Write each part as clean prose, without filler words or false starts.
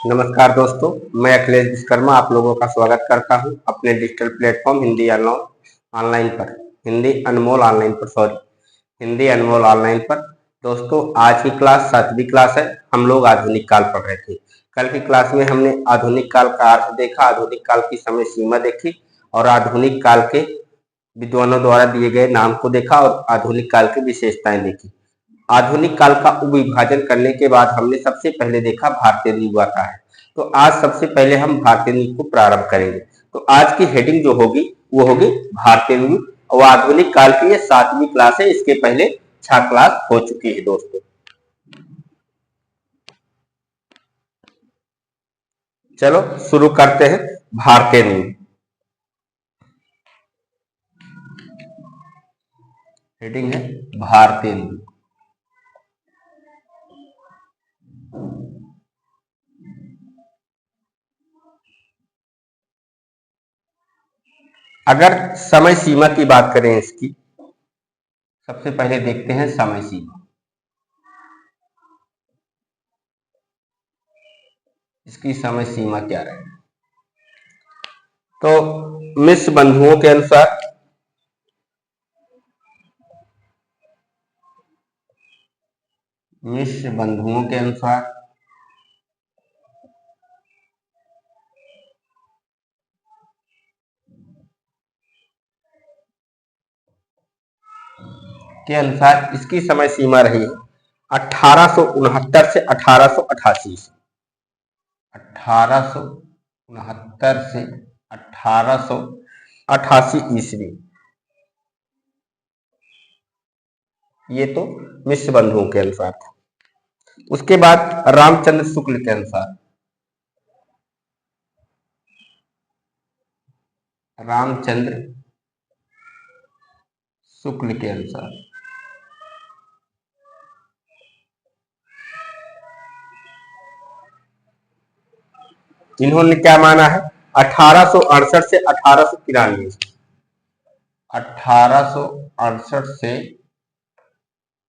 नमस्कार दोस्तों, मैं अखिलेश विश्वकर्मा आप लोगों का स्वागत करता हूं अपने डिजिटल प्लेटफॉर्म ऑनलाइन पर हिंदी अनमोल ऑनलाइन पर। दोस्तों, आज की क्लास 7वीं क्लास है। हम लोग आधुनिक काल पढ़ रहे थे। कल की क्लास में हमने आधुनिक काल का अर्थ देखा, आधुनिक काल की समय सीमा देखी और आधुनिक काल के विद्वानों द्वारा दिए गए नाम को देखा और आधुनिक काल की विशेषताएं देखी। आधुनिक काल का उपविभाजन करने के बाद हमने सबसे पहले देखा भारतीय युग आता है। तो आज सबसे पहले हम भारतीय युग को प्रारंभ करेंगे। तो आज की हेडिंग जो होगी वो होगी भारतीय युग और आधुनिक काल की। ये 7वीं क्लास है, इसके पहले 6 क्लास हो चुकी है दोस्तों। चलो शुरू करते हैं। भारतीय युग हेडिंग है भारतीय युग। अगर समय सीमा की बात करें इसकी, सबसे पहले देखते हैं समय सीमा। इसकी समय सीमा क्या रहेगी? तो मिस्र बंधुओं के अनुसार इसकी समय सीमा रही 1869 से 1888। 1869 से 1888 ईस्वी। ये तो मिस्र बंधुओं के अनुसार था। उसके बाद रामचंद्र शुक्ल के अनुसार, रामचंद्र शुक्ल के अनुसार इन्होंने क्या माना है? 1868 से 1893। 1868 से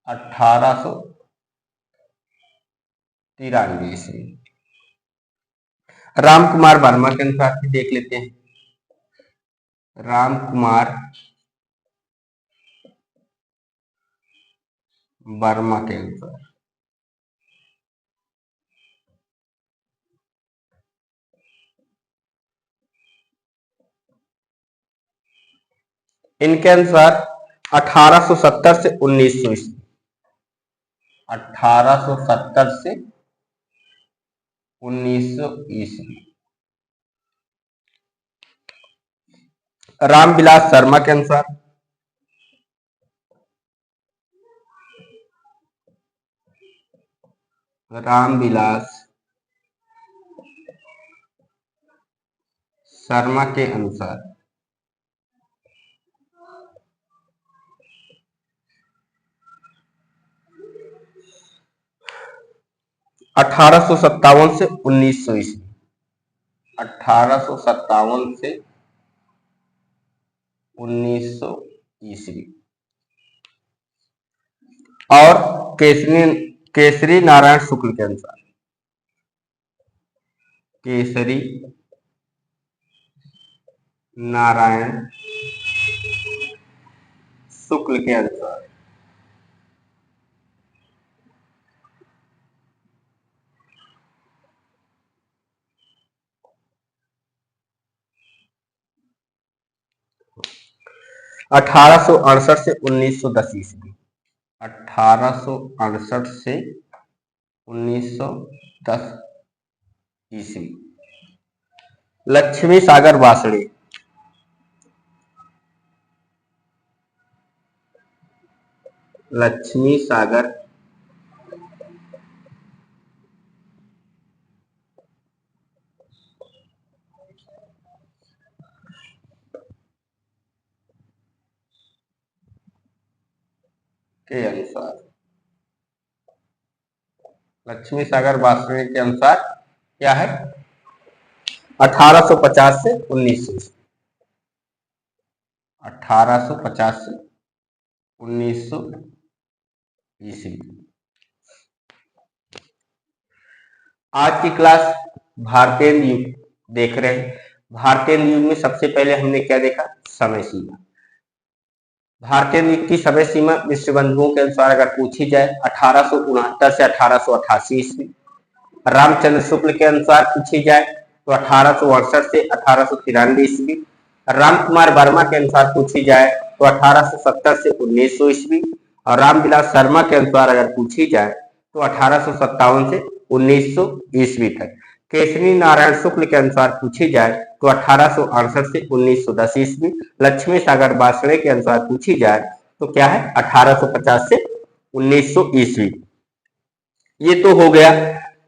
1893 ईस्वी। राम कुमार वर्मा के अनुसार भी देख लेते हैं। राम कुमार वर्मा के अनुसार इनके अनुसार 1870 से 1900 ईस्वी। 1870 से 1900 ईस्वी। रामविलास शर्मा के अनुसार, रामविलास शर्मा के अनुसार 1857 से 1900 ईस्वी। 1857 से 1900 ईस्वी। और केसरी नारायण शुक्ल के अनुसार, केसरी नारायण शुक्ल के अनुसार 1868 से 1910 ईस्वी। 1868 से 1910 ईस्वी। लक्ष्मी सागर वासड़े, लक्ष्मी सागर के अनुसार, लक्ष्मी सागर वासड़े के अनुसार क्या है? 1850 से 1900। 1850 से 1900 ईस्वी। आज की क्लास भारतीय युग देख रहे हैं। भारतीय युग में सबसे पहले हमने क्या देखा? समय सीमा। भारतीय युग की समय सीमा विश्व बंधुओं के अनुसार अगर पूछी जाए 1869 से 1888 ईस्वी। रामचंद्र शुक्ल के अनुसार पूछी जाए तो 1868 से 1893 ईस्वी। राम कुमार वर्मा के अनुसार पूछी जाए तो 1870 से 1900 ईस्वी। और रामविलास शर्मा के अनुसार अगर पूछी जाए तो 1857 से 1900 ईस्वी तक। केशरी नारायण शुक्ल के अनुसार पूछी जाए तो 1868 से 1910 ईस्वी। लक्ष्मी सागर बासड़े के अनुसार पूछी जाए तो क्या है? 1850 से 1900 ईस्वी। ये तो हो गया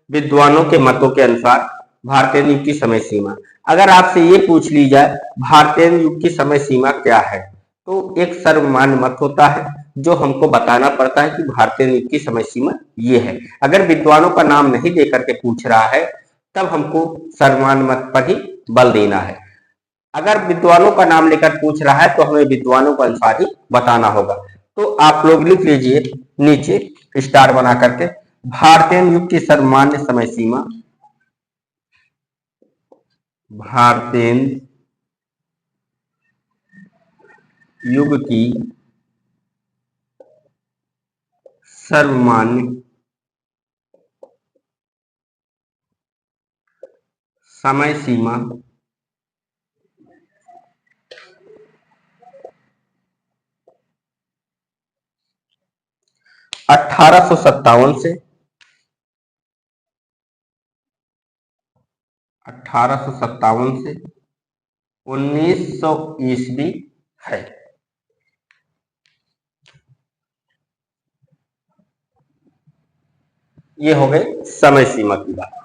विद्वानों के मतों के अनुसार भारतीय युग की समय सीमा। अगर आपसे ये पूछ ली जाए भारतीय युग की समय सीमा क्या है, तो एक सर्वमान्य मत होता है जो हमको बताना पड़ता है कि भारतीय युग की समय सीमा ये है। अगर विद्वानों का नाम नहीं दे करके पूछ रहा है तब हमको सर्वमान्य मत पर ही बल देना है। अगर विद्वानों का नाम लेकर पूछ रहा है तो हमें विद्वानों के अनुसार ही बताना होगा। तो आप लोग लिख लीजिए नीचे स्टार बना करके, भारतीय युग की सर्वमान्य समय सीमा, भारतीय युग की सर्वमान्य समय सीमा 1857 से 1900 ईस्वी है। ये हो गई समय सीमा की बात।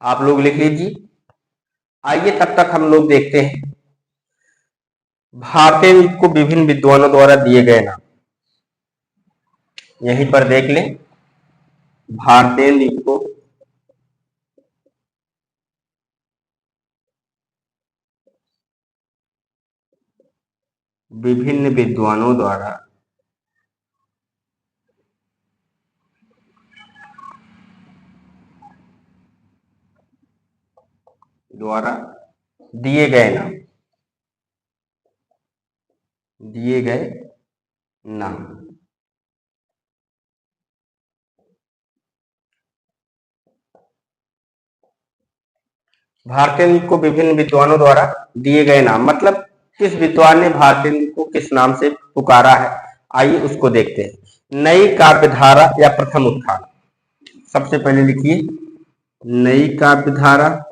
आप लोग लिख लीजिए। आइए तब तक हम लोग देखते हैं भारतीय युग को विभिन्न विद्वानों द्वारा दिए गए नाम। यहीं पर देख लें, भारतीय युग को विभिन्न विद्वानों द्वारा दिए गए नाम, दिए गए नाम। भारतीय युग को विभिन्न विद्वानों द्वारा दिए गए नाम मतलब किस विद्वान ने भारतीय युग को किस नाम से पुकारा है, आइए उसको देखते हैं। नई काव्यधारा या प्रथम उत्थान। सबसे पहले लिखिए नई काव्यधारा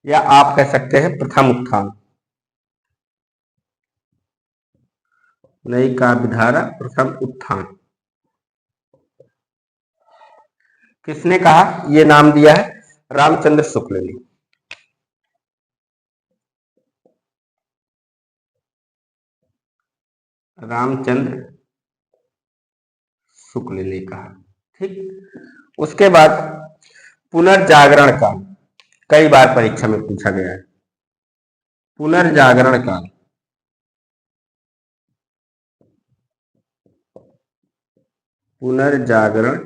या आप कह सकते हैं प्रथम उत्थान। नई काव्यधारा प्रथम उत्थान किसने कहा? ये नाम दिया है रामचंद्र शुक्ल ने। रामचंद्र शुक्ल ने कहा। ठीक। उसके बाद पुनर्जागरण काल, कई बार परीक्षा में पूछा गया है। पुनर्जागरण काल, पुनर्जागरण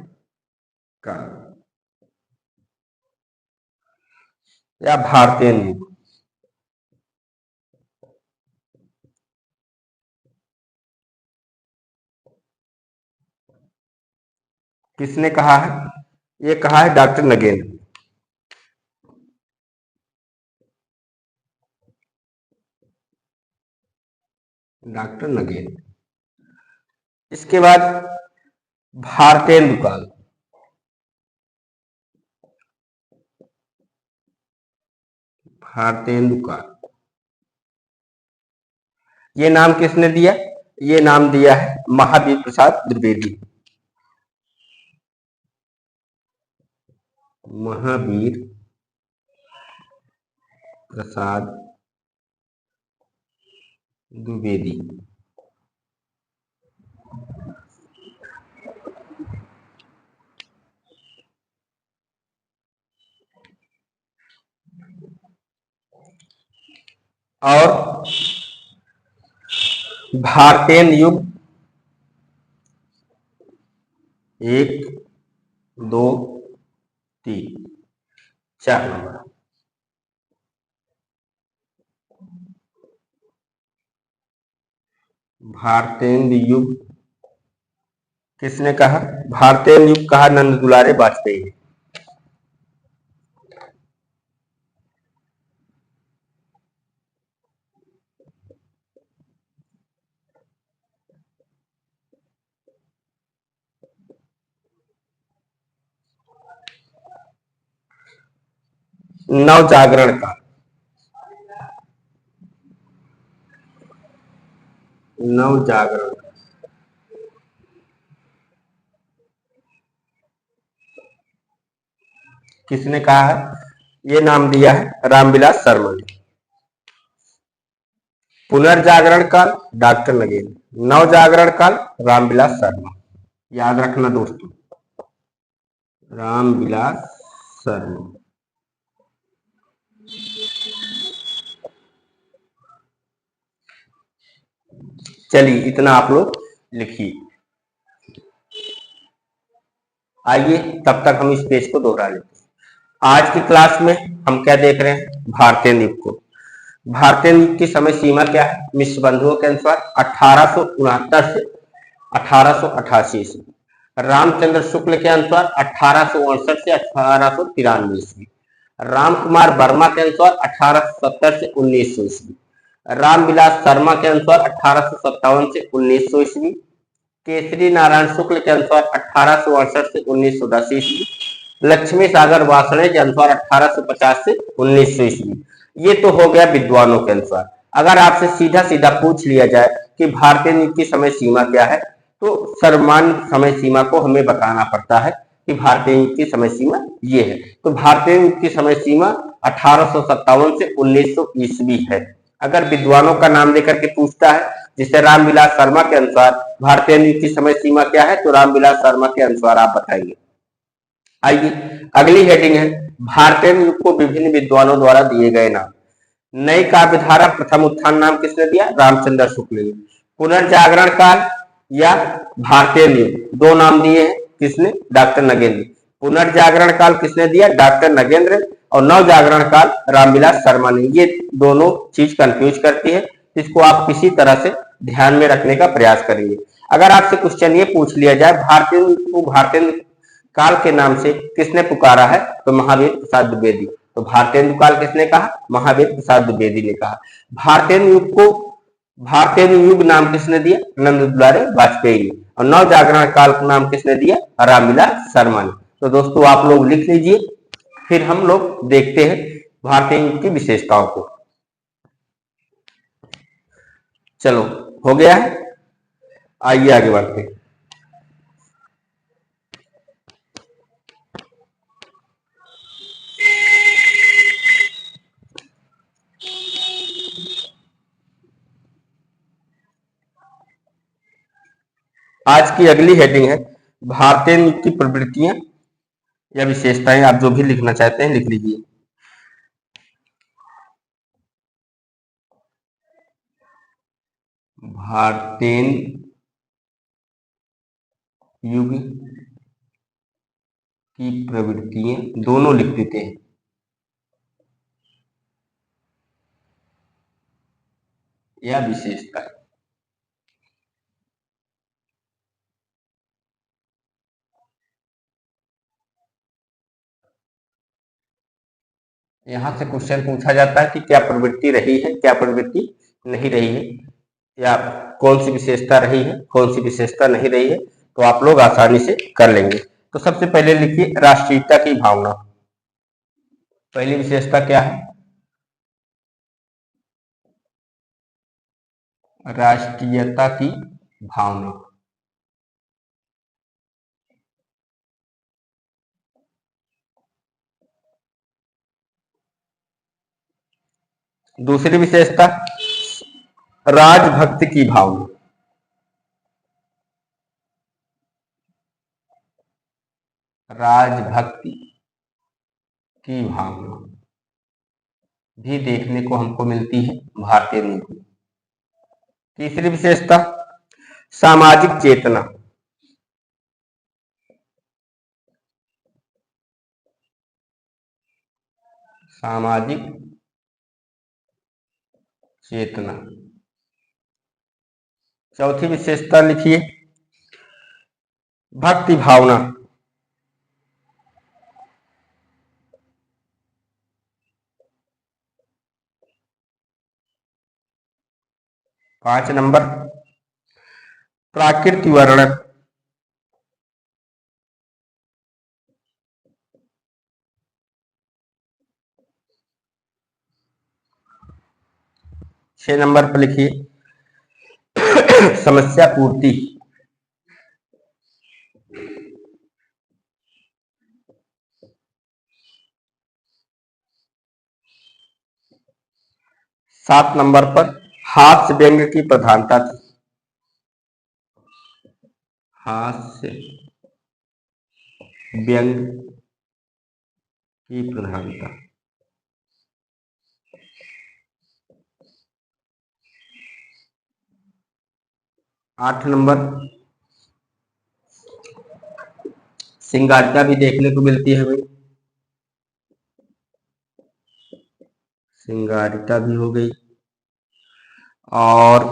काल या भारतीय युग किसने कहा है? ये कहा है डॉक्टर नगेंद्र। डॉक्टर नगेंद्र। इसके बाद भारतेंदु काल, भारतेंदु काल ये नाम किसने दिया? ये नाम दिया है महावीर प्रसाद द्विवेदी। महावीर प्रसाद द्विवेदी। और भारतेन युग 1, 2, 3, 4 नंबर। भारतेंद्र युग किसने कहा? भारतेंद्र युग कहा नंद दुलारे वाजपेयी ने। नव जागरण का नव जागरण किसने कहा है? ये नाम दिया है रामविलास शर्मा ने। पुनर्जागरण काल डॉक्टर नगेंद्र, नव जागरण काल रामविलास शर्मा। याद रखना दोस्तों, रामविलास शर्मा। चलिए इतना आप लोग लिखिए। आइए तब तक हम इस पेज को दोहरा लेते हैं। आज की क्लास में हम क्या देख रहे हैं? भारतीय युग को। भारतीय युग की समय सीमा क्या है? मिश्र बंधुओं के अनुसार 1869 से 1888 ईस्वी। रामचंद्र शुक्ल के अनुसार 1868 से 1893 ईस्वी। राम कुमार वर्मा के अनुसार 1870 से 1900 ईस्वी। रामविलास शर्मा के अनुसार 1857 से 1900 ईस्वी। केसरी नारायण शुक्ल के अनुसार 1868 से 1910 ईस्वी। लक्ष्मी सागर वासणे के अनुसार 1850 से 1900 ईस्वी। ये तो हो गया विद्वानों के अनुसार। अगर आपसे सीधा सीधा पूछ लिया जाए कि भारतीय युग की समय सीमा क्या है, तो सर्वमान्य समय सीमा को हमें बताना पड़ता है कि भारतीय युग की समय सीमा ये है। तो भारतीय युग की समय सीमा 1857 से 1900 ईस्वी है। अगर विद्वानों का नाम लेकर के पूछता है, जिसे रामविलास शर्मा के अनुसार भारतीय युग की समय सीमा क्या है, तो रामविलास शर्मा के अनुसार आप बताइए। आइए अगली हेडिंग है भारतीय युग को विभिन्न विद्वानों द्वारा दिए गए नाम। नई काव्यधारा प्रथम उत्थान नाम किसने दिया? रामचंद्र शुक्ल ने। पुनर्जागरण काल या भारतीय युग, दो नाम दिए हैं किसने? डॉक्टर नगेंद्र। पुनर्जागरण काल किसने दिया? डॉक्टर नगेंद्र। और नव जागरण काल रामविलास शर्मा ने। ये दोनों चीज कंफ्यूज करती है, इसको आप किसी तरह से ध्यान में रखने का प्रयास करेंगे। अगर आपसे क्वेश्चन ये पूछ लिया जाए भारतीय काल के नाम से किसने पुकारा है, तो महावीर प्रसाद द्विवेदी। तो भारतीय काल किसने कहा? महावीर प्रसाद द्विवेदी ने कहा। भारतीय युग को भारतीय युग नाम किसने दिया? नंद दुलारे वाजपेयी ने। और नव जागरण काल का नाम किसने दिया? रामविलास शर्मा ने। तो दोस्तों आप लोग लिख लीजिए, फिर हम लोग देखते हैं भारतीय युग की विशेषताओं को। चलो हो गया है, आइए आगे बढ़ते हैं। आज की अगली हेडिंग है भारतीय युग की प्रवृत्तियां या विशेषताएं। आप जो भी लिखना चाहते हैं लिख लीजिए। भारतीय युग की प्रवृत्तियां, दोनों लिख देते हैं। या विशेषता। यहां से क्वेश्चन पूछा जाता है कि क्या प्रवृत्ति रही है, क्या प्रवृत्ति नहीं रही है, या कौन सी विशेषता रही है, कौन सी विशेषता नहीं रही है, तो आप लोग आसानी से कर लेंगे। तो सबसे पहले लिखिए राष्ट्रीयता की भावना। पहली विशेषता क्या है? राष्ट्रीयता की भावना। दूसरी विशेषता राजभक्ति की भावना। राजभक्ति की भावना भी देखने को हमको मिलती है भारतीय नीति। तीसरी विशेषता सामाजिक चेतना। सामाजिक चेतना। चौथी विशेषता लिखिए भक्ति भावना। पांच नंबर प्राकृतिक वर्णन। छह नंबर पर लिखिए समस्या पूर्ति। सात नंबर पर हास्य व्यंग्य की प्रधानता थी। हास्य व्यंग्य की प्रधानता। आठ नंबर सिंगारिता भी देखने को मिलती है भाई। सिंगारिता भी हो गई। और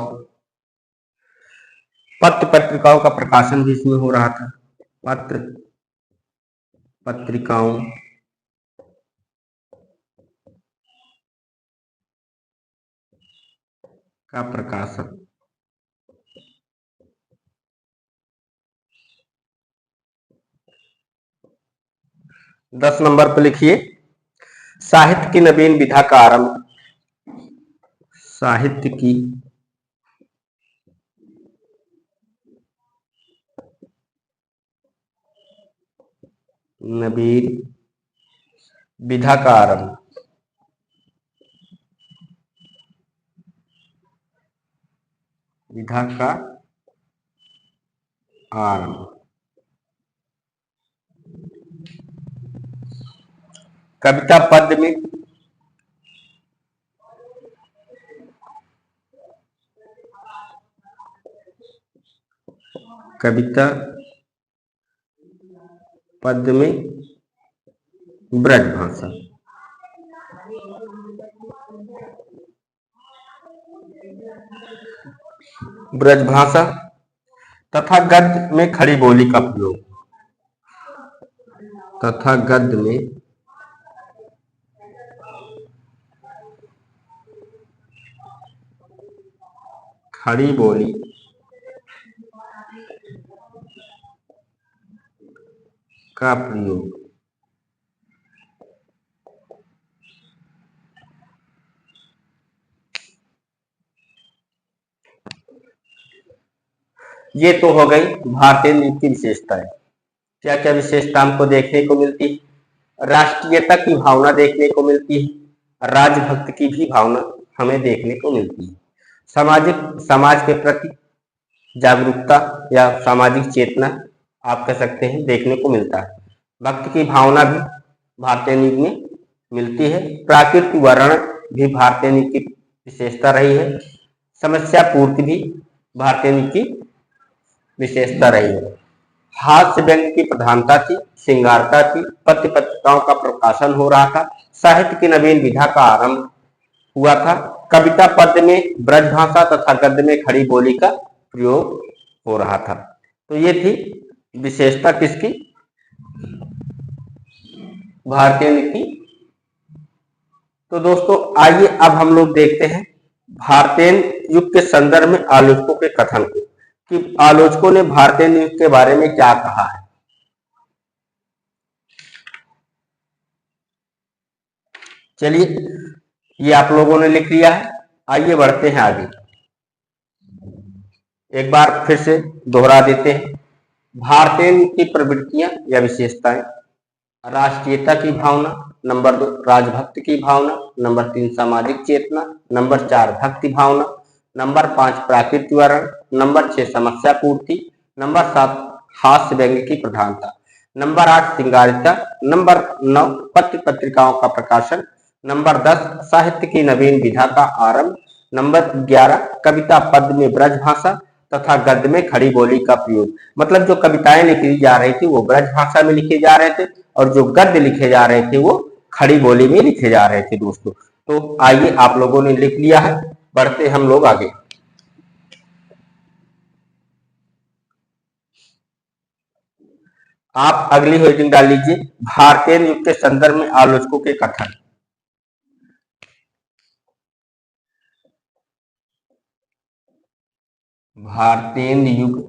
पत्र पत्रिकाओं का प्रकाशन भी इसमें हो रहा था। पत्र पत्रिकाओं का प्रकाशन। दस नंबर पर लिखिए साहित्य की नवीन विधा का आरंभ। साहित्य की नवीन विधा का आरंभ। विधा का आरंभ। कविता पद्य में कविता पद्य में ब्रज भाषा। ब्रज भाषा तथा गद्य में खड़ी बोली का प्रयोग। तथा गद्य में खड़ी बोली का प्रयोग। ये तो हो गई भारतीय नृत्य की विशेषताएं। क्या क्या विशेषता हमको देखने को मिलती है। राष्ट्रीयता की भावना देखने को मिलती है। राजभक्त की भी भावना हमें देखने को मिलती है। समाज के प्रति जागरूकता या सामाजिक चेतना आप कह सकते हैं देखने को मिलता है। भक्त की भावना भी भारतीय नृत्य में मिलती है। प्राकृतिक वर्णन भी भारतीय नृत्य की विशेषता रही है। समस्या पूर्ति भी भारतीय नृत्य की विशेषता रही है। हास्य व्यंग्य की प्रधानता थी। श्रृंगारता थी। पत्र पत्रिकाओं का प्रकाशन हो रहा था। साहित्य की नवीन विधा का आरंभ हुआ था। कविता पद्य में ब्रज भाषा तथा गद्य में खड़ी बोली का प्रयोग हो रहा था। तो ये थी विशेषता किसकी, भारतीय नृत्य। तो दोस्तों आइए अब हम लोग देखते हैं भारतीय युग के संदर्भ में आलोचकों के कथन को कि आलोचकों ने भारतीय नृत्य के बारे में क्या कहा है। चलिए ये आप लोगों ने लिख लिया है। आइए बढ़ते हैं आगे। एक बार फिर से दोहरा देते हैं। भारतीय नृत्य की प्रवृत्तियां या विशेषताएं। राष्ट्रीयता की भावना। नंबर 2 राजभक्त की भावना। नंबर 3 सामाजिक चेतना। नंबर 4 भक्ति भावना। नंबर 5 प्राकृतिक वर्णन। नंबर 6 समस्या पूर्ति। नंबर 7 हास्य व्यंग्य की प्रधानता। नंबर 8 श्रृंगारिता। नंबर 9 पत्र पत्रिकाओं का प्रकाशन। नंबर 10 साहित्य की नवीन विधा का आरंभ। नंबर 11, कविता पद्य में ब्रज भाषा तथा गद्य में खड़ी बोली का प्रयोग। मतलब जो कविताएं लिखी जा रही थी वो ब्रज भाषा में लिखे जा रहे थे और जो गद्य लिखे जा रहे थे वो खड़ी बोली में लिखे जा रहे थे दोस्तों। तो आइए, आप लोगों ने लिख लिया है, बढ़ते हम लोग आगे। आप अगली हेडिंग डाल लीजिए, भारतीय युग के संदर्भ में आलोचकों के कथन। भारतीय युग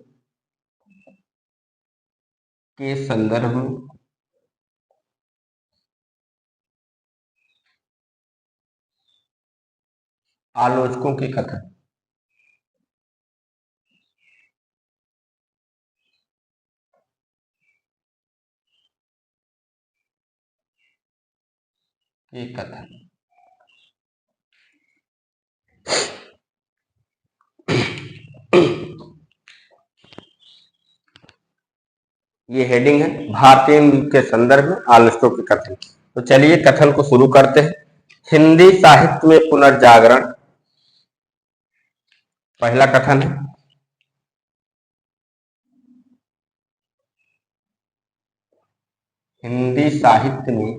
के संदर्भ में आलोचकों के कथन। के कथन ये हेडिंग है, भारतीय युग के संदर्भ में आलोचकों के कथन। तो चलिए कथन को शुरू करते हैं। हिंदी साहित्य में पुनर्जागरण। पहला कथन है, हिंदी साहित्य में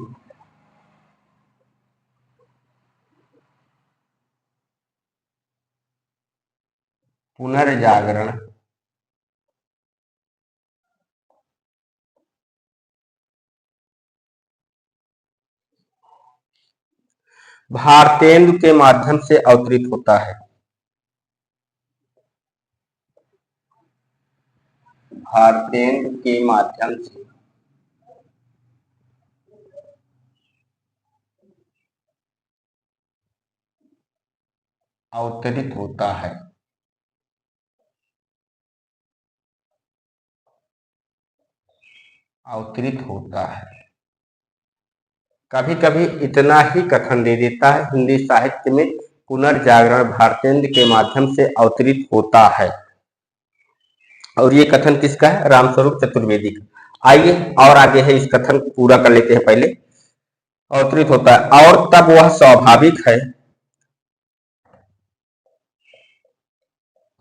पुनर्जागरण भारतेंदु के माध्यम से अवतरित होता है। भारतेंदु के माध्यम से अवतरित होता है। अवतरित होता है। कभी कभी इतना ही कथन दे देता है, हिंदी साहित्य में पुनर्जागरण भारतेंदु के माध्यम से अवतरित होता है। और ये कथन किसका है? रामस्वरूप चतुर्वेदी का। आइए और आगे है, इस कथन को पूरा कर लेते हैं पहले। अवतरित होता है और तब वह स्वाभाविक है,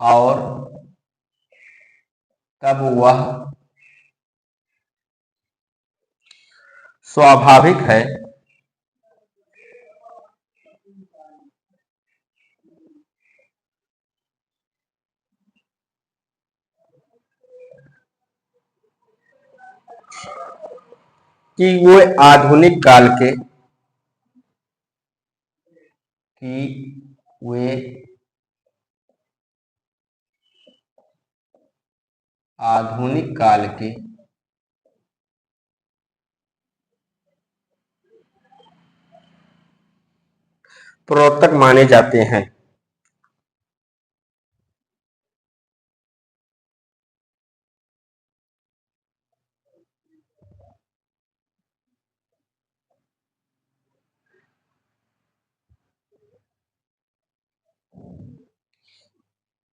और तब वह स्वाभाविक है कि वे आधुनिक काल के आधुनिक काल के प्रवर्तक माने जाते हैं।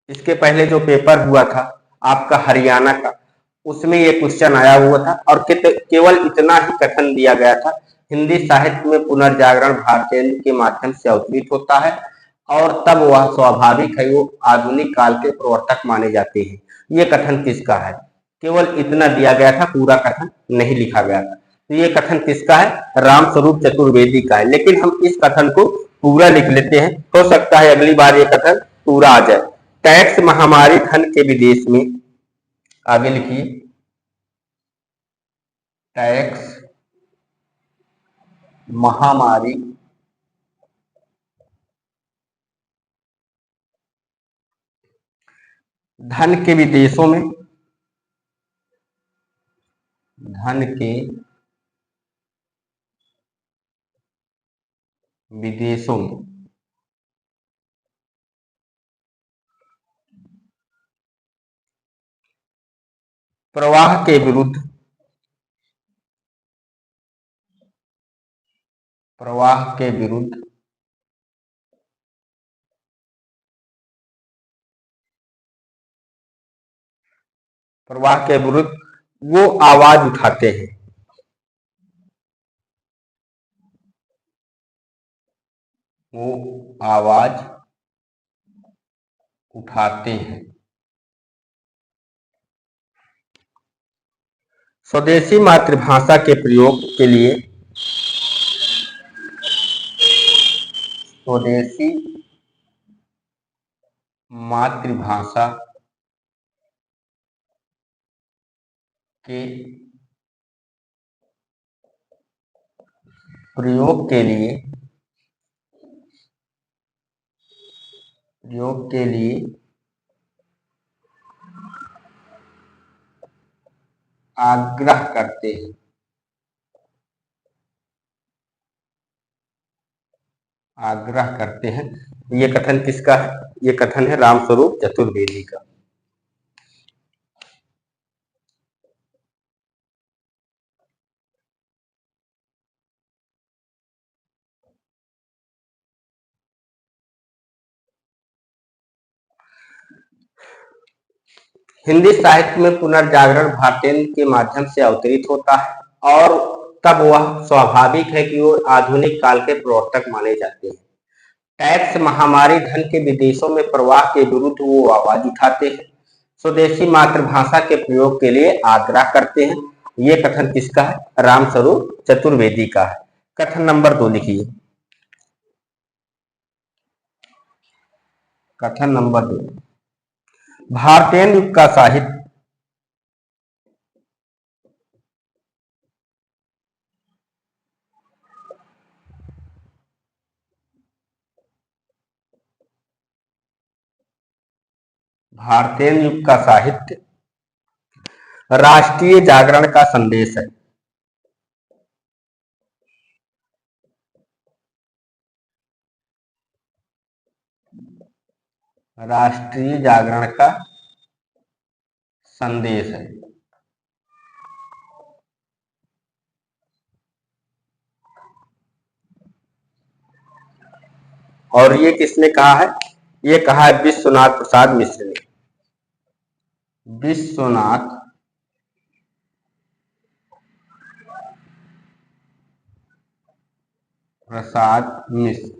इसके पहले जो पेपर हुआ था आपका हरियाणा का, उसमें ये क्वेश्चन आया हुआ था और केवल इतना ही कथन दिया गया था, हिंदी साहित्य में पुनर्जागरण भारतेंदु के माध्यम से अवतरित होता है और तब वह स्वाभाविक है, वो आधुनिक काल के प्रवर्तक माने जाते हैं। ये कथन किसका है? केवल इतना दिया गया था, पूरा कथन नहीं लिखा गया था। तो ये कथन किसका है? रामस्वरूप चतुर्वेदी का है। लेकिन हम इस कथन को पूरा लिख लेते हैं, हो सकता है अगली बार ये कथन पूरा आ जाए। टैक्स महामारी धन के विदेश में, आगे लिखिए, टैक्स महामारी धन के विदेशों में, धन के विदेशों में प्रवाह के विरुद्ध, प्रवाह के विरुद्ध प्रवाह के विरुद्ध वो आवाज उठाते हैं। वो आवाज उठाते हैं। स्वदेशी मातृभाषा के प्रयोग के लिए स्वदेशी मातृभाषा के प्रयोग के लिए आग्रह करते हैं। आग्रह करते हैं। ये कथन किसका है? ये कथन है रामस्वरूप चतुर्वेदी का। हिंदी साहित्य में पुनर्जागरण भारतेंदु के माध्यम से अवतरित होता है और तब वह स्वाभाविक है कि वो आधुनिक काल के प्रवर्तक माने जाते हैं। टैक्स, महामारी, धन के विदेशों में प्रवाह के विरुद्ध वो आवाज उठाते हैं। स्वदेशी मातृभाषा के प्रयोग के लिए आग्रह करते हैं। ये कथन किसका है? रामस्वरूप चतुर्वेदी का है। कथन नंबर 2 लिखिए। कथन नंबर 2, भारतेंदु का साहित्य भारतेंदु का साहित्य राष्ट्रीय जागरण का संदेश है। राष्ट्रीय जागरण का संदेश है। और ये किसने कहा है? ये कहा है विश्वनाथ प्रसाद मिश्र ने। विश्वनाथ प्रसाद मिश्र।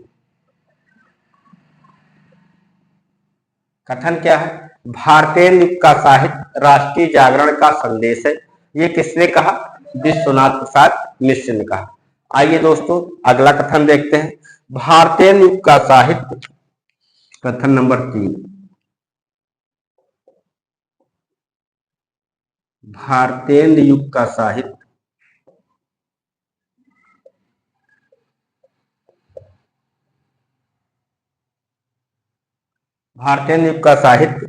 कथन क्या है? भारतेंदु का साहित्य राष्ट्रीय जागरण का संदेश है। ये किसने कहा? विश्वनाथ प्रसाद मिश्र ने कहा। आइए दोस्तों अगला कथन देखते हैं। भारतेंदु का साहित्य, कथन नंबर 3, भारतेंदु युग का साहित्य भारतेंदु युग का साहित्य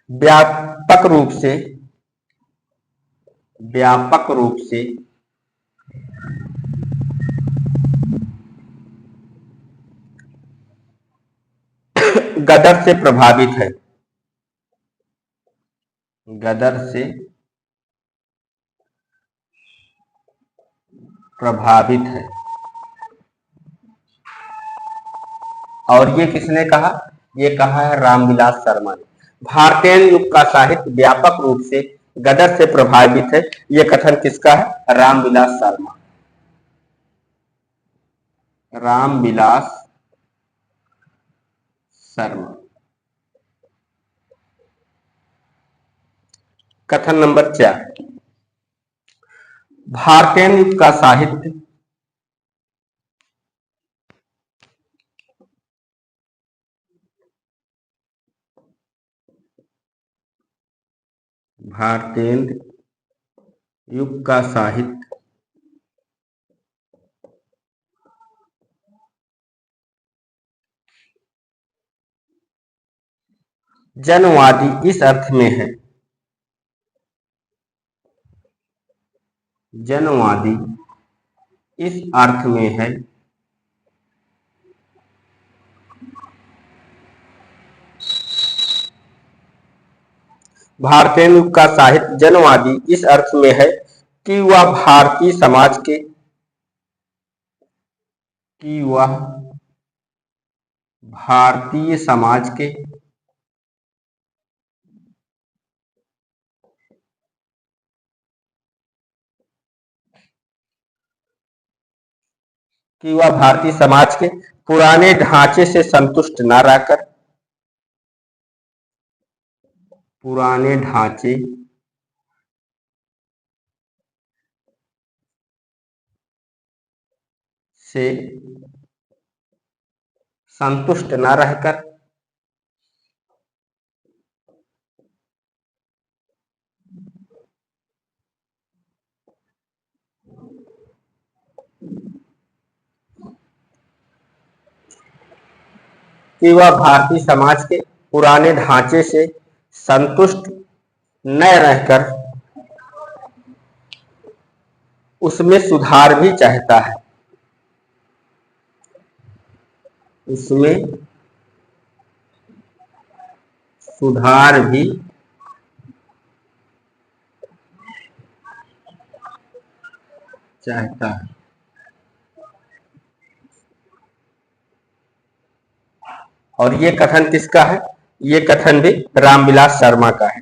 व्यापक रूप से गदर से प्रभावित है। गदर से प्रभावित है। और ये किसने कहा? ये कहा है रामविलास शर्मा ने। भारतेंदु युग का साहित्य व्यापक रूप से गदर से प्रभावित है। ये कथन किसका है? रामविलास शर्मा। रामविलास शर्मा। कथन नंबर 4, भारतेंदु युग का साहित्य भारतेंदु युग का साहित्य जनवादी इस अर्थ में है। जनवादी इस अर्थ में है भारतेंदु का साहित्य जनवादी इस अर्थ में है कि वह भारतीय समाज के कि वह भारतीय समाज के पुराने ढांचे से संतुष्ट न रहकर पुराने ढांचे से संतुष्ट न रहकर कि वह भारतीय समाज के पुराने ढांचे से संतुष्ट न रहकर उसमें सुधार भी चाहता है, उसमें सुधार भी चाहता है। और ये कथन किसका है? ये कथन भी रामविलास शर्मा का है।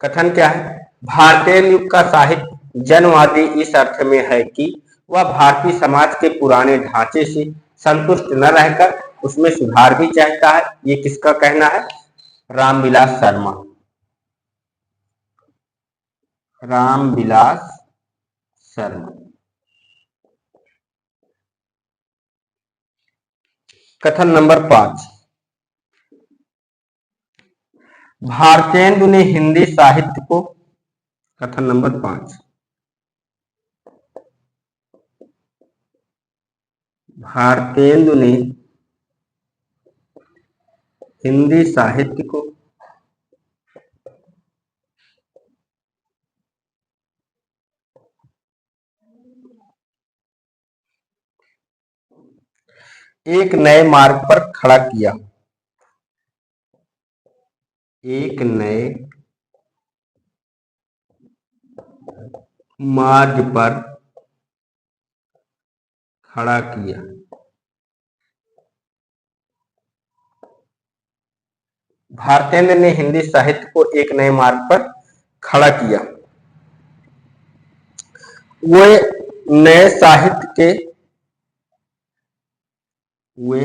कथन क्या है? भारतीय युग का साहित्य जनवादी इस अर्थ में है कि वह भारतीय समाज के पुराने ढांचे से संतुष्ट न रहकर उसमें सुधार भी चाहता है। ये किसका कहना है? रामविलास शर्मा। रामविलास शर्मा। कथन नंबर 5, भारतेंदु ने हिंदी साहित्य को, कथन नंबर 5, भारतेंदु ने हिंदी साहित्य को एक नए मार्ग पर खड़ा किया, एक नए मार्ग पर खड़ा किया। भारतेंद्र ने हिंदी साहित्य को एक नए मार्ग पर खड़ा किया। वे नए साहित्य के वे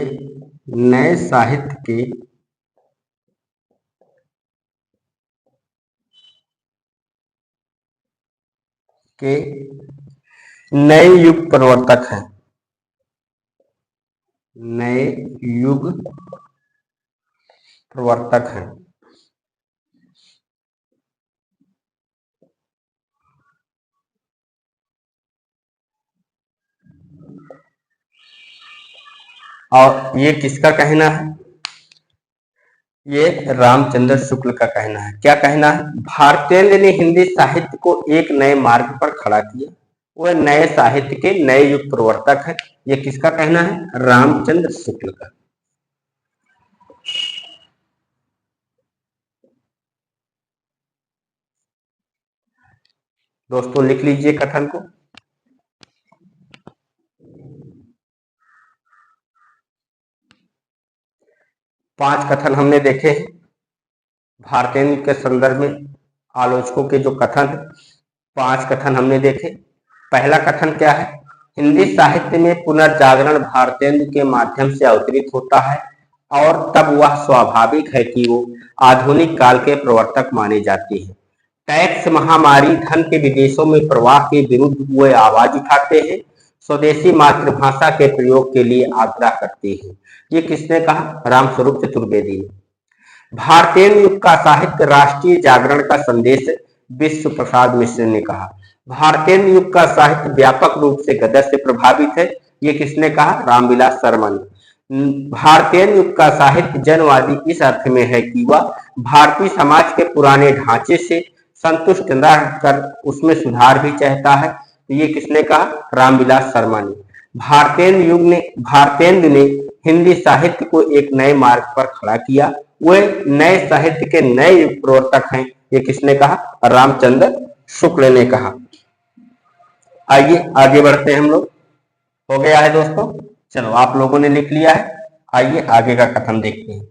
नए साहित्य के नए युग प्रवर्तक हैं, नए युग प्रवर्तक हैं। और ये किसका कहना है? ये रामचंद्र शुक्ल का कहना है। क्या कहना है? भारतेंद्र ने हिंदी साहित्य को एक नए मार्ग पर खड़ा किया। वह नए साहित्य के नए युग प्रवर्तक है। ये किसका कहना है? रामचंद्र शुक्ल का। दोस्तों लिख लीजिए कथन को। 5 कथन हमने देखे हैं भारतेंद्र के संदर्भ में। आलोचकों के जो कथन 5 कथन हमने देखे। पहला कथन क्या है? हिंदी साहित्य में पुनर्जागरण भारतेंद्र के माध्यम से अवतरित होता है और तब वह स्वाभाविक है कि वो आधुनिक काल के प्रवर्तक माने जाते हैं। टैक्स, महामारी, धन के विदेशों में प्रवाह के विरुद्ध वे आवाज उठाते हैं, स्वदेशी मातृभाषा के प्रयोग के लिए आग्रह करते हैं। ये किसने कहा? रामस्वरूप चतुर्वेदी ने। भारतीय युग का साहित्य राष्ट्रीय जागरण का संदेश, विश्व प्रसाद मिश्र ने कहा। भारतीय युग का साहित्य व्यापक रूप से गदर से प्रभावित है। ये किसने कहा? रामविलास शर्मा ने। भारतीय युग का साहित्य जनवादी इस अर्थ में है कि वह भारतीय समाज के पुराने ढांचे से संतुष्ट न रहकर उसमें सुधार भी चाहता है। ये किसने कहा? रामविलास शर्मा ने। भारतेंदु ने हिंदी साहित्य को एक नए मार्ग पर खड़ा किया। वे नए साहित्य के नए युग प्रवर्तक हैं। ये किसने कहा? रामचंद्र शुक्ल ने कहा। आइए आगे बढ़ते हैं हम लोग। हो गया है दोस्तों? चलो आप लोगों ने लिख लिया है। आइए आगे का कथन देखते हैं।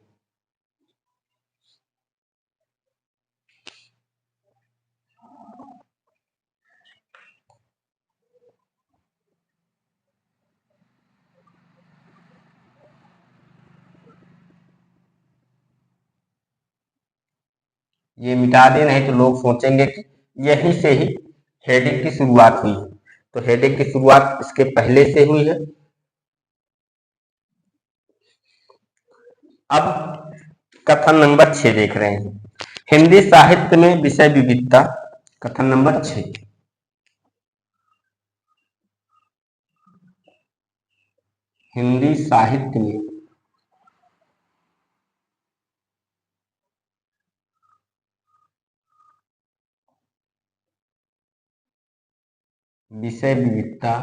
ये मिटा दें, नहीं तो लोग सोचेंगे कि यहीं से ही हेडिंग की शुरुआत हुई है। तो हेडिंग की शुरुआत इसके पहले से हुई है। अब कथन नंबर 6 देख रहे हैं, हिंदी साहित्य में विषय विविधता। कथन नंबर 6, हिंदी साहित्य में विषय विविधता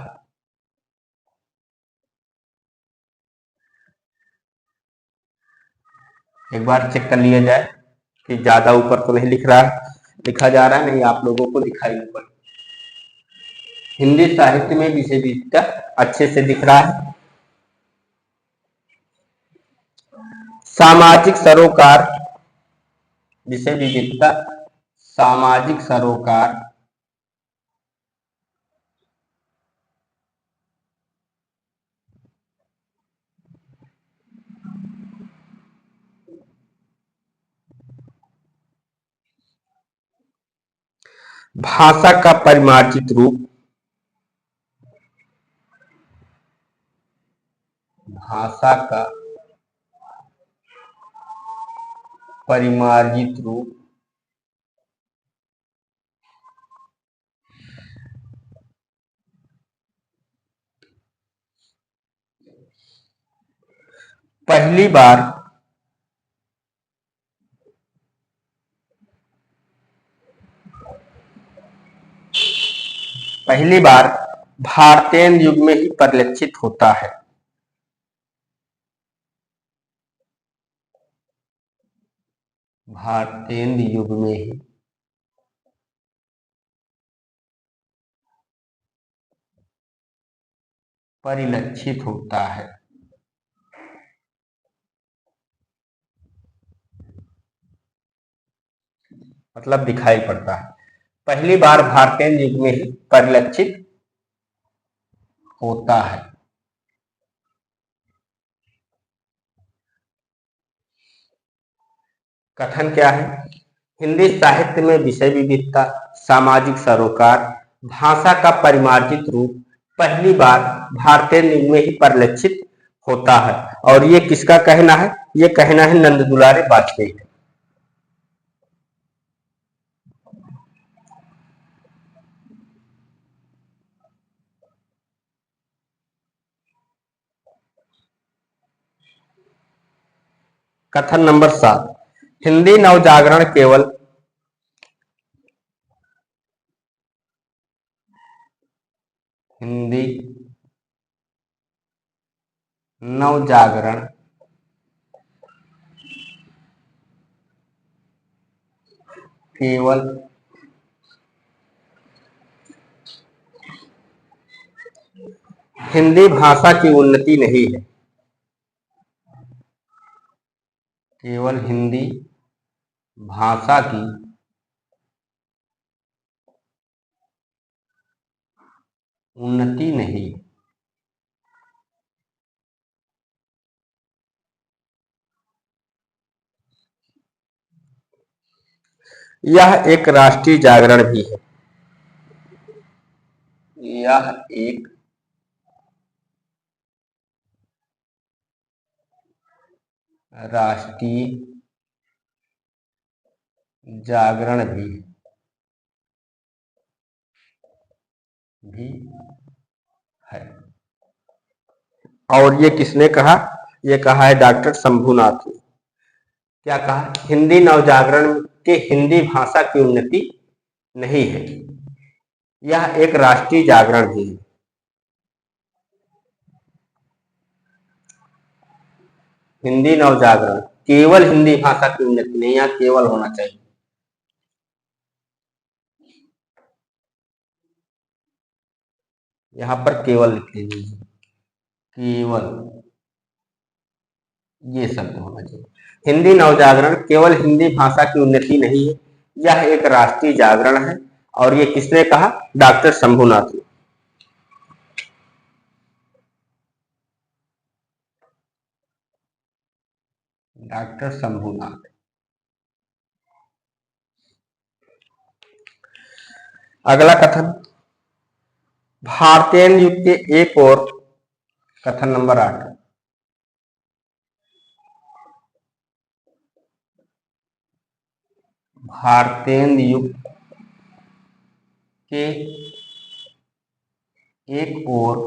एक बार चेक कर लिया जाए कि ज्यादा ऊपर तो नहीं लिखा जा रहा है, नहीं आप लोगों को दिखाई ऊपर। हिंदी साहित्य में विषय विविधता अच्छे से दिख रहा है। सामाजिक सरोकार, विषय विविधता सामाजिक सरोकार, भाषा का परिमार्जित रूप, भाषा का परिमार्जित रूप, पहली बार भारतेय युग में ही परिलक्षित होता है। भारतेय युग में ही परिलक्षित होता है। मतलब दिखाई पड़ता है। पहली बार भारतीय युग में ही परिलक्षित होता है। कथन क्या है? हिंदी साहित्य में विषय विविधता, सामाजिक सरोकार, भाषा का परिमार्जित रूप पहली बार भारतीय युग में ही परिलक्षित होता है। और ये किसका कहना है? ये कहना है नंद दुलारे वाजपेयी। कथन नंबर 7, हिंदी नवजागरण केवल हिंदी नवजागरण केवल हिंदी भाषा की उन्नति नहीं है, केवल हिंदी भाषा की उन्नति नहीं, यह एक राष्ट्रीय जागरण भी है। यह एक राष्ट्रीय जागरण भी है। और ये किसने कहा? ये कहा है डॉक्टर शंभुनाथ ने। क्या कहा? हिंदी नवजागरण के हिंदी भाषा की उन्नति नहीं है, यह एक राष्ट्रीय जागरण भी है। हिंदी नवजागरण केवल हिंदी भाषा की उन्नति नहीं, यहाँ केवल होना चाहिए। यहाँ पर केवल लिख लीजिए, केवल ये शब्द होना चाहिए। हिंदी नवजागरण केवल हिंदी भाषा की उन्नति नहीं है, यह एक राष्ट्रीय जागरण है। और ये किसने कहा? डॉक्टर शंभुनाथ ने। डॉक्टर शंभुनाथ। अगला कथन, भारतेंदु युग के एक और, कथन नंबर 8, भारतेंदु युग के एक और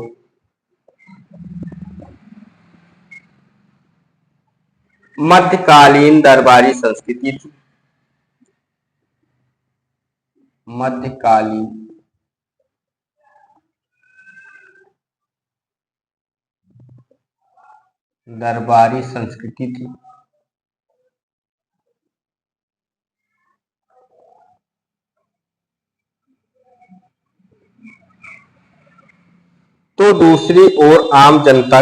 मध्यकालीन दरबारी संस्कृति थी। मध्यकालीन दरबारी संस्कृति थी। तो दूसरी ओर आम जनता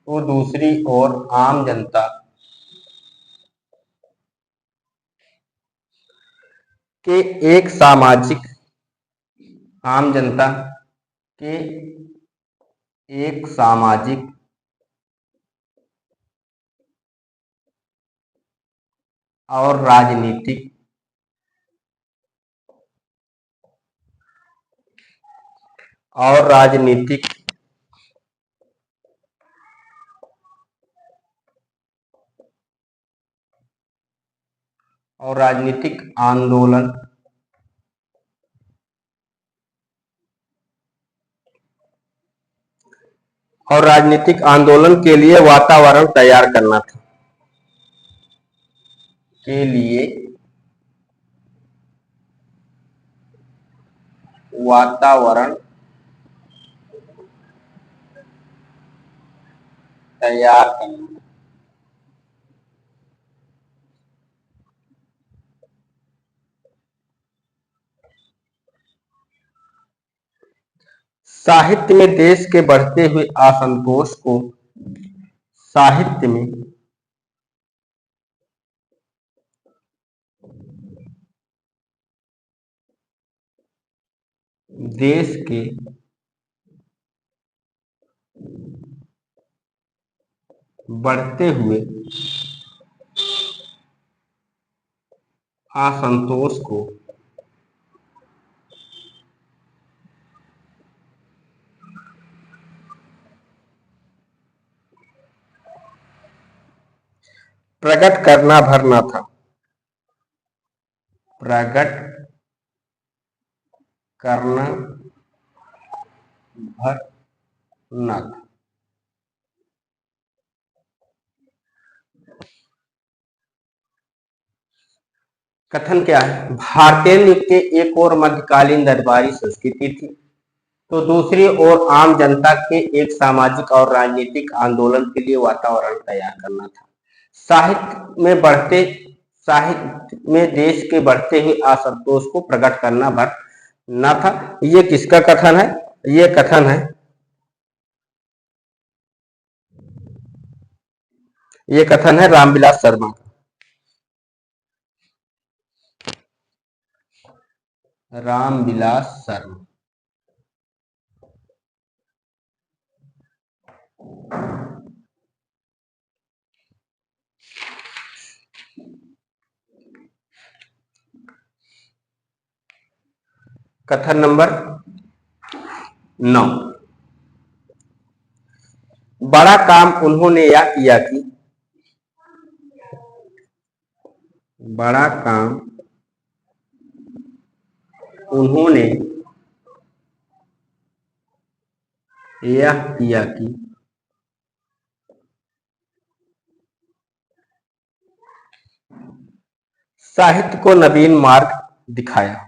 तो दूसरी ओर आम जनता के एक सामाजिक, आम जनता के एक सामाजिक और राजनीतिक और राजनीतिक और राजनीतिक आंदोलन और राजनीतिक आंदोलन के लिए वातावरण तैयार करना था। के लिए वातावरण तैयार करना। साहित्य में देश के बढ़ते हुए असंतोष को साहित्य में देश के बढ़ते हुए असंतोष को प्रकट करना भरना था। प्रकट करना भरना था। कथन क्या है, भारतीय युग के एक और मध्यकालीन दरबारी संस्कृति थी। तो दूसरी ओर आम जनता के एक सामाजिक और राजनीतिक आंदोलन के लिए वातावरण तैयार करना था। साहित्य में देश के बढ़ते हुए असंतोष को प्रकट करना भरना था। ये किसका कथन है? ये कथन है, ये कथन है रामविलास शर्मा का। रामविलास शर्मा। कथन नंबर 9, बड़ा काम उन्होंने यह किया कि बड़ा काम उन्होंने यह किया कि साहित्य को नवीन मार्ग दिखाया।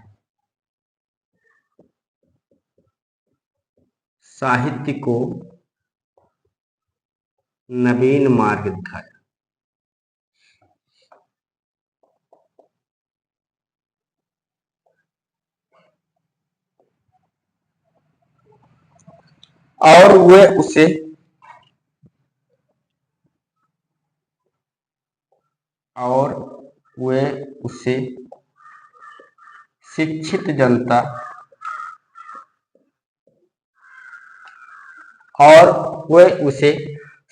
साहित्य को नवीन मार्ग दिखाया। और वे उसे शिक्षित जनता और वे उसे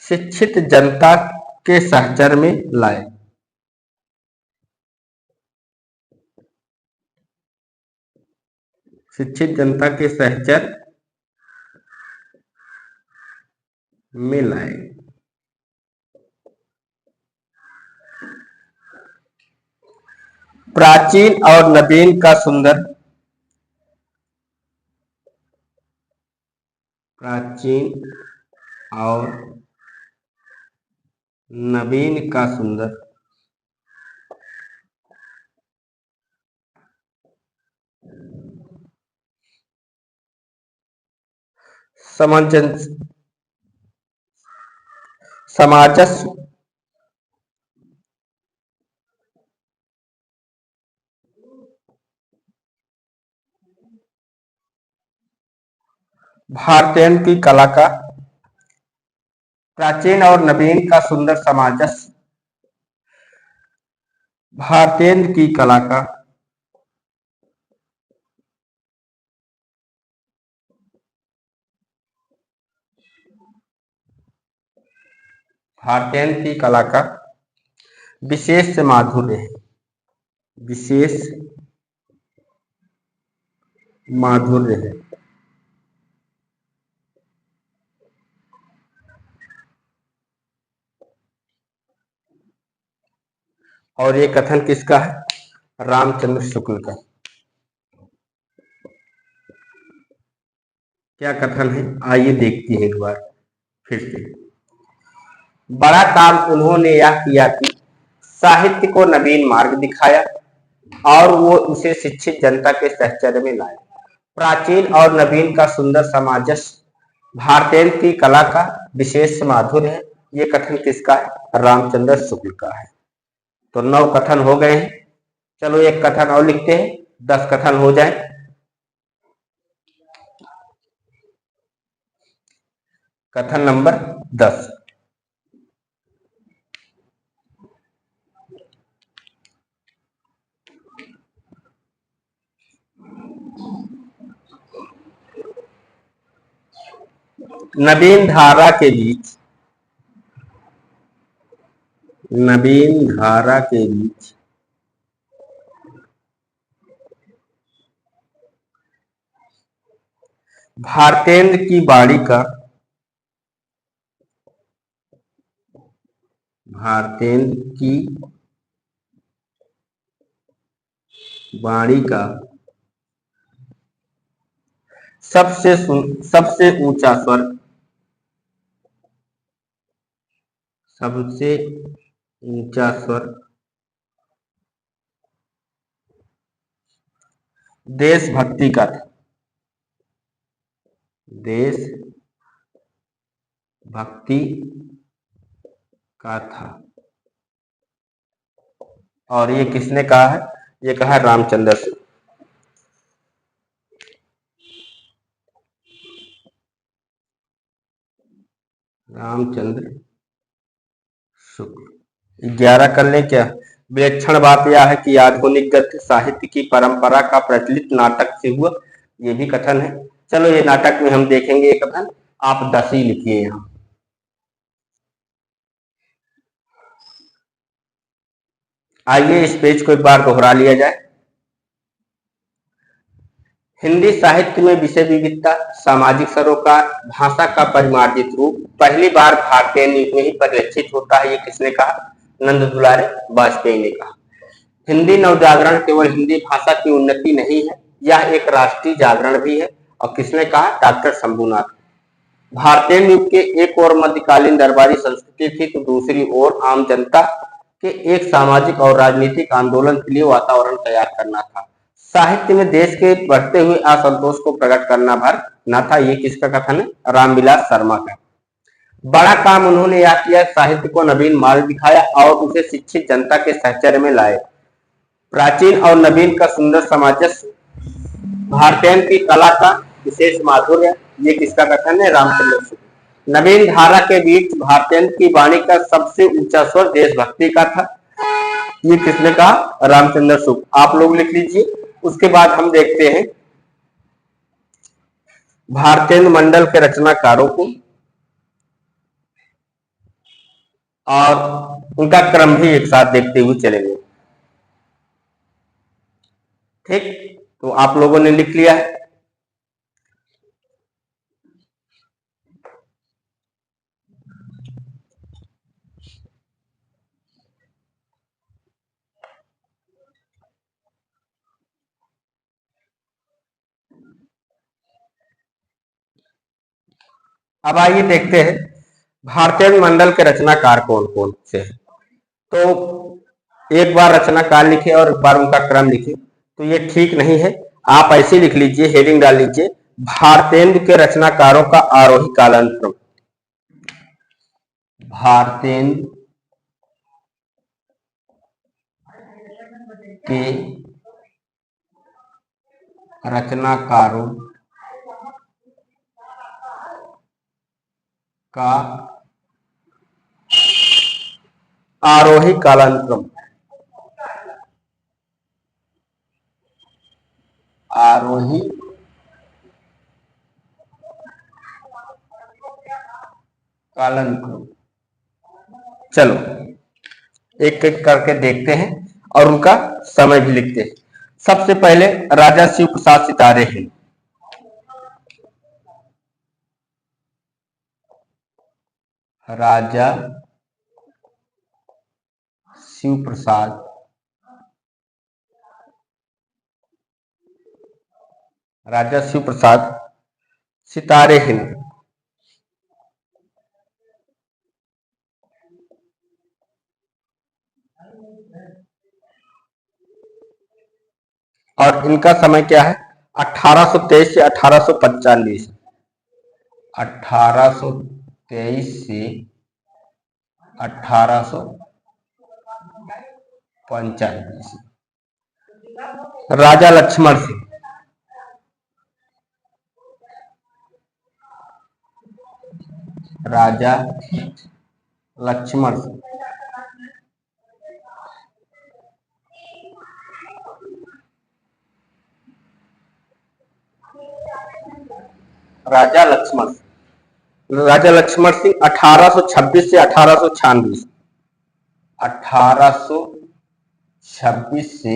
शिक्षित जनता के सहचर में लाए। शिक्षित जनता के सहचर में लाए। प्राचीन और नवीन का सुंदर, प्राचीन और नवीन का सुंदर सामंजस्य भारतीयन की कला का, प्राचीन और नवीन का सुंदर सामंजस्य भारतीयन की कला का भारतीयन की कला का विशेष माधुर्य है। विशेष माधुर्य है। और ये कथन किसका है? रामचंद्र शुक्ल का। क्या कथन है? आइए देखते हैं एक बार फिर से। बड़ा काम उन्होंने यह किया कि साहित्य को नवीन मार्ग दिखाया और वो उसे शिक्षित जनता के साहचर्य में लाया। प्राचीन और नवीन का सुंदर सामंजस्य भारतीय की कला का विशेष माधुर्य है। ये कथन किसका है? रामचंद्र शुक्ल का है। तो 9 कथन हो गए हैं। चलो एक कथन और लिखते हैं, 10 कथन हो जाए। कथन नंबर 10। नवीन धारा के बीच, नवीन धारा के बीच भारतेंद्र की वाणी का, भारतेंद्र की वाणी का सबसे ऊंचा स्वर, सबसे ऊंचा स्वर देशभक्ति का था। देशभक्ति का था। और ये किसने कहा है? ये कहा है रामचंद्र शुक्ल। रामचंद्र शुक्ल। 11 कर ले क्या? विलक्षण बात यह है कि आधुनिक गद्य साहित्य की परंपरा का प्रचलित नाटक से हुआ। ये भी कथन है। चलो ये नाटक में हम देखेंगे ये कथन। आप 10 ही लिखिए यहाँ। आइए इस पेज को एक बार दोहरा लिया जाए। हिंदी साहित्य में विषय विविधता, सामाजिक सरोकार, भाषा का परिमार्जित रूप पहली बार भारतीय युग में ही परिलक्षित होता है। ये किसने कहा? नंद दुलारे वाजपेयी ने कहा। हिंदी नवजागरण केवल हिंदी भाषा की उन्नति नहीं है, यह एक राष्ट्रीय जागरण भी है। और किसने कहा? डॉक्टर शंभुनाथ। भारतीय युग के एक ओर मध्यकालीन दरबारी संस्कृति थी तो दूसरी ओर आम जनता के एक सामाजिक और राजनीतिक आंदोलन के लिए वातावरण तैयार करना था। साहित्य में देश के बढ़ते हुए असंतोष को प्रकट करना भर न था। ये किसका कथन है? रामविलास शर्मा का। बड़ा काम उन्होंने यह किया, साहित्य को नवीन मार्ग दिखाया और उसे शिक्षित जनता के साहचर्य में लाए। प्राचीन और नवीन का सुंदर सामंजस्य भारतीय की कला का विशेष माधुर्य। ये किसका कथन है? रामचंद्र शुक्ल। नवीन धारा के बीच भारतीय की वाणी का सबसे ऊंचा स्वर देशभक्ति का था। ये किसने कहा? रामचंद्र शुक्ल। आप लोग लिख लीजिए। उसके बाद हम देखते हैं भारतेंद्र मंडल के रचनाकारों को। और उनका क्रम भी एक साथ देखते हुए चलेंगे। ठीक, तो आप लोगों ने लिख लिया है। अब आइए देखते हैं भारतीय मंडल के रचनाकार कौन कौन से हैं। तो एक बार रचनाकार लिखे और एक बार उनका क्रम लिखे, तो ये ठीक नहीं है। आप ऐसे लिख लीजिए, हेडिंग डाल लीजिए, भारतेंदु के रचनाकारों का आरोही कालानुक्रम। भारतेंदु के रचनाकारों का आरोही कालानुक्रम। आरोही कालानुक्रम। चलो एक एक करके देखते हैं और उनका समय भी लिखते हैं। सबसे पहले राजा शिव प्रसाद सितारे हैं। राजा शिव प्रसाद सितारे हिंद। और इनका समय क्या है? 1823 से 1845। 1823 से 1845। राजा लक्ष्मण सिंह। राजा लक्ष्मण सिंह। राजा लक्ष्मण सिंह 1826 से 1896। 1826 से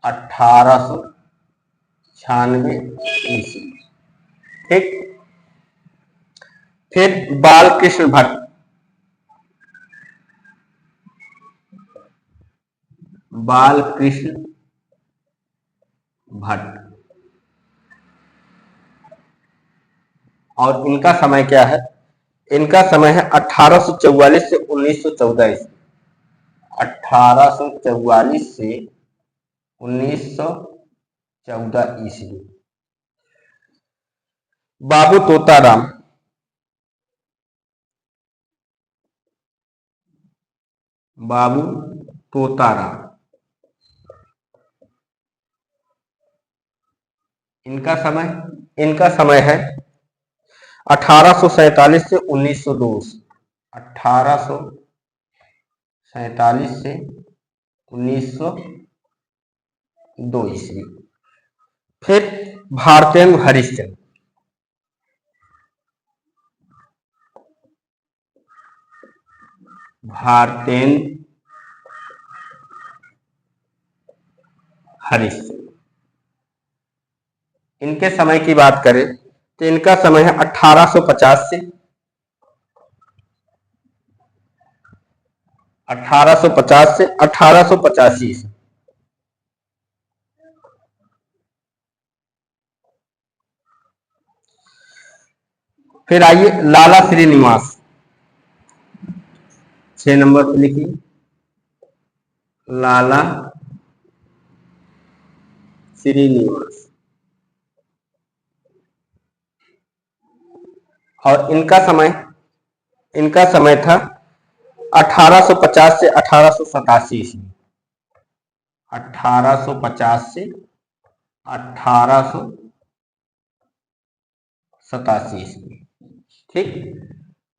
1896 ईस्वी। ठीक, फिर बालकृष्ण भट्ट। बालकृष्ण भट्ट। और इनका समय क्या है? इनका समय है 1844 से 1914 ईस्वी। 1844 से 1914 ईस्वी। बाबू तोताराम। बाबू तोताराम। इनका समय है 1847 से 1902। 1847 से 1902 ईस्वी। फिर भारतेंदु हरिश्चंद्र। भारतेंदु हरिश्चंद्र। इनके समय की बात करें तो इनका समय है 1850 से 1885। फिर आइए लाला श्रीनिवास। 6 नंबर पे लिखिए, लाला श्रीनिवास। और इनका समय था 1850 से 1887 ईस्वी। 1850 से 1887 ईस्वी। ठीक,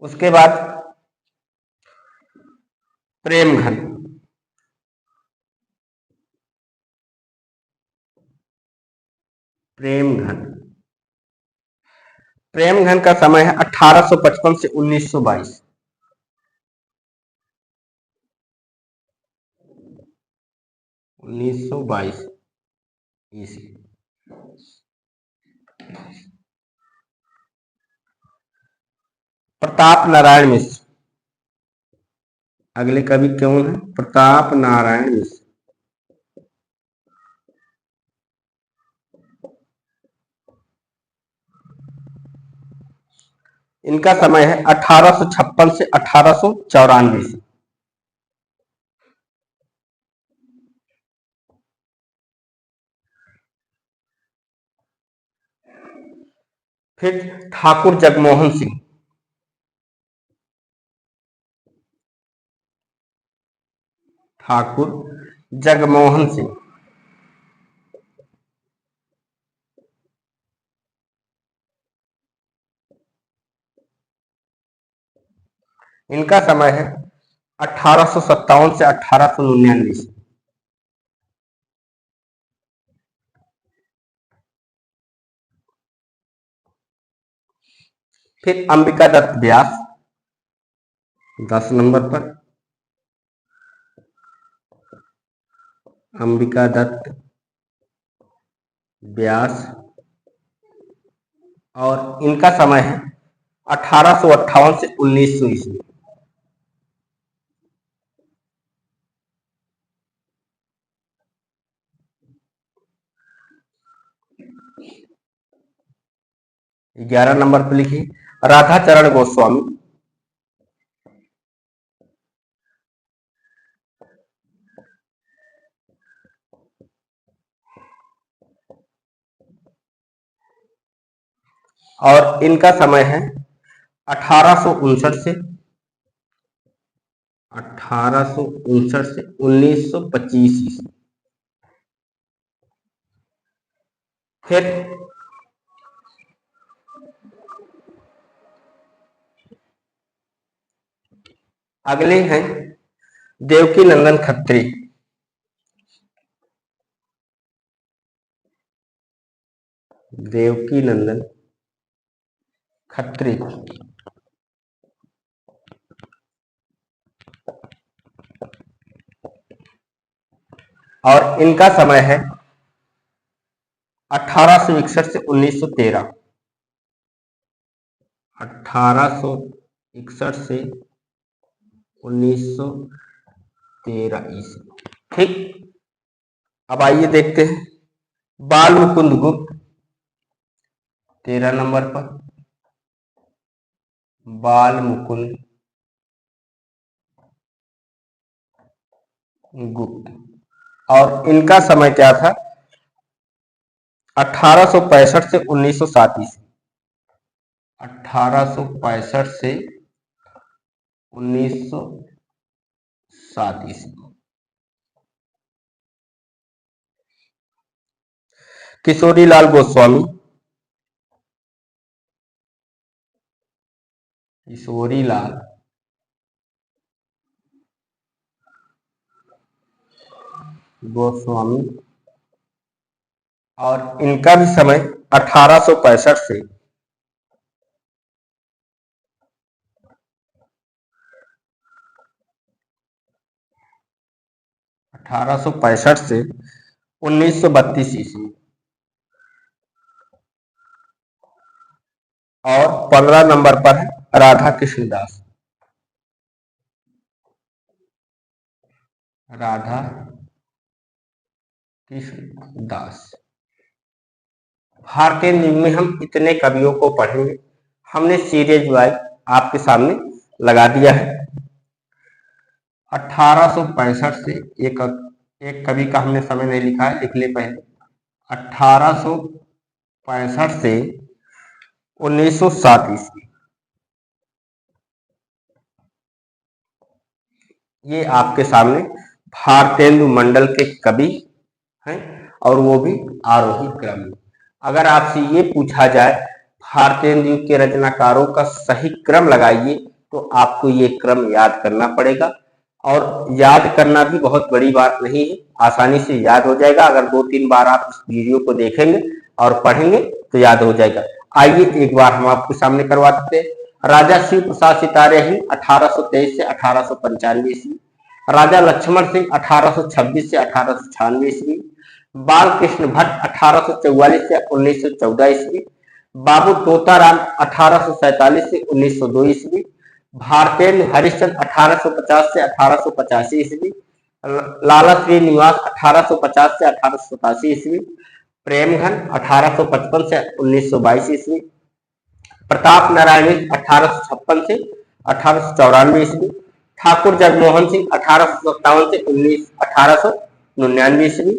उसके बाद प्रेमघन। प्रेमघन का समय है 1855 से 1922। 1922 ईस्वी। प्रताप नारायण मिश्र, अगले कवि कौन है? प्रताप नारायण मिश्र। इनका समय है 1856 से 1894। फिर ठाकुर जगमोहन सिंह, ठाकुर जगमोहन सिंह। इनका समय है 1857 से 1899। फिर अंबिका दत्त व्यास 10 नंबर पर, अंबिका दत्त व्यास, और इनका समय है 1858 से 1900 ईस्वी। ग्यारह नंबर पर लिखिए राधाचरण गोस्वामी, और इनका समय है 1859 से 1925 ईस्वी। फिर अगले हैं देवकी नंदन खत्री, देवकी नंदन खत्री, और इनका समय है 1861 से 1913। 1861 से 1913 ईस्वी। ठीक, अब आइए देखते हैं बाल मुकुंद गुप्त 13 नंबर पर, बाल मुकुंद गुप्त, और इनका समय क्या था? 1865 से 1907 ईस्वी। 1865 से 1907 ईस्वी। किशोरीलाल गोस्वामी, किशोरीलाल गोस्वामी, और इनका भी समय 1865 से 1932 ईस्वी। और 15 नंबर पर है राधा कृष्णदास, राधा कृष्णदास। भारतीय युग में हम इतने कवियों को पढ़ेंगे, हमने सीरीज वाइज आपके सामने लगा दिया है। 1865 से एक कवि का हमने समय नहीं लिखा है, लिख ले पहले। 1865 से 1907 ईस्वी, ये आपके सामने भारतेंदु मंडल के कवि हैं, और वो भी आरोही क्रम में। अगर आपसे ये पूछा जाए भारतेंदु के रचनाकारों का सही क्रम लगाइए, तो आपको ये क्रम याद करना पड़ेगा, और याद करना भी बहुत बड़ी बात नहीं है, आसानी से याद हो जाएगा। अगर 2-3 बार आप इस वीडियो को देखेंगे और पढ़ेंगे तो याद हो जाएगा। आइए एक बार हम आपके सामने करवा देते हैं। राजा शिव प्रसाद सितारे ही 1823 से 1895 ईस्वी, राजा लक्ष्मण सिंह 1826 से 1896 ईस्वी, बाल कृष्ण भट्ट 1844 से 1914 ईस्वी, बाबू तोताराम 1847 से 1902 ईस्वी, भारतेंद्र हरिश्चंद्र 1850 से 1885 ईस्वी, लाला श्रीनिवास 1850 से 1887 ईस्वी, प्रेमघन 1855 से 1922 ईस्वी, प्रताप नारायण मिश्र 1856 से 1894 ईस्वी, ठाकुर जगमोहन सिंह 1857 से 1899 ईस्वी,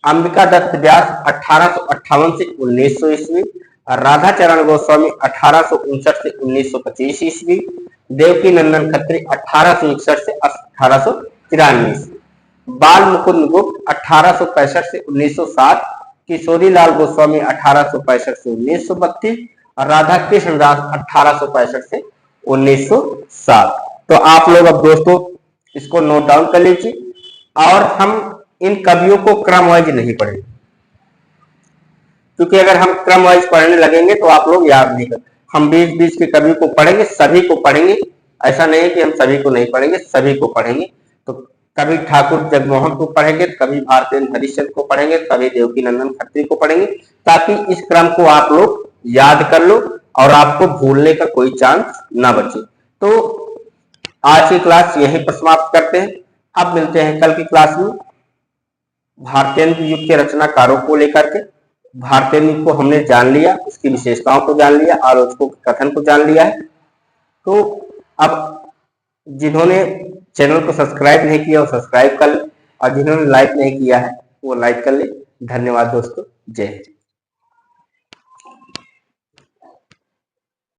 अंबिका दत्त व्यास 1858 से 1900 ईस्वी, राधा चरण गोस्वामी 1859 से 1925 ईस्वी, देवकी नंदन खत्री 1861 से 1893 ईस्वी, बाल मुकुंद गुप्त 1865 से 1907, किशोरी लाल गोस्वामी 1865 से 1932 और राधा कृष्ण दास 1865 से 1907। तो आप लोग अब दोस्तों इसको नोट डाउन कर लीजिए और हम इन कवियों को क्रम वाइज नहीं पढ़ेंगे, क्योंकि अगर हम क्रम वाइज पढ़ने लगेंगे तो आप लोग याद नहीं कर। हम 20-20 के कवि को पढ़ेंगे, सभी को पढ़ेंगे, ऐसा नहीं है कि हम सभी को नहीं पढ़ेंगे, सभी को पढ़ेंगे। तो कभी ठाकुर जगमोहन को पढ़ेंगे, कभी भारतेंद्र हरिश्चंद्र को पढ़ेंगे, कभी देवकी नंदन खत्री को पढ़ेंगे, ताकि इस क्रम को आप लोग याद कर लो और आपको भूलने का कोई चांस ना बचे। तो आज की क्लास यहीं पर समाप्त करते हैं। अब मिलते हैं कल की क्लास में भारतेंद्र युग के रचनाकारों को लेकर के। भारतेंद्र को हमने जान लिया, उसकी विशेषताओं को जान लिया, आलोचकों के कथन को जान लिया है। तो अब जिन्होंने चैनल को सब्सक्राइब नहीं किया वो सब्सक्राइब कर ले और जिन्होंने लाइक नहीं किया है वो लाइक कर ले। धन्यवाद दोस्तों, जय हिंद।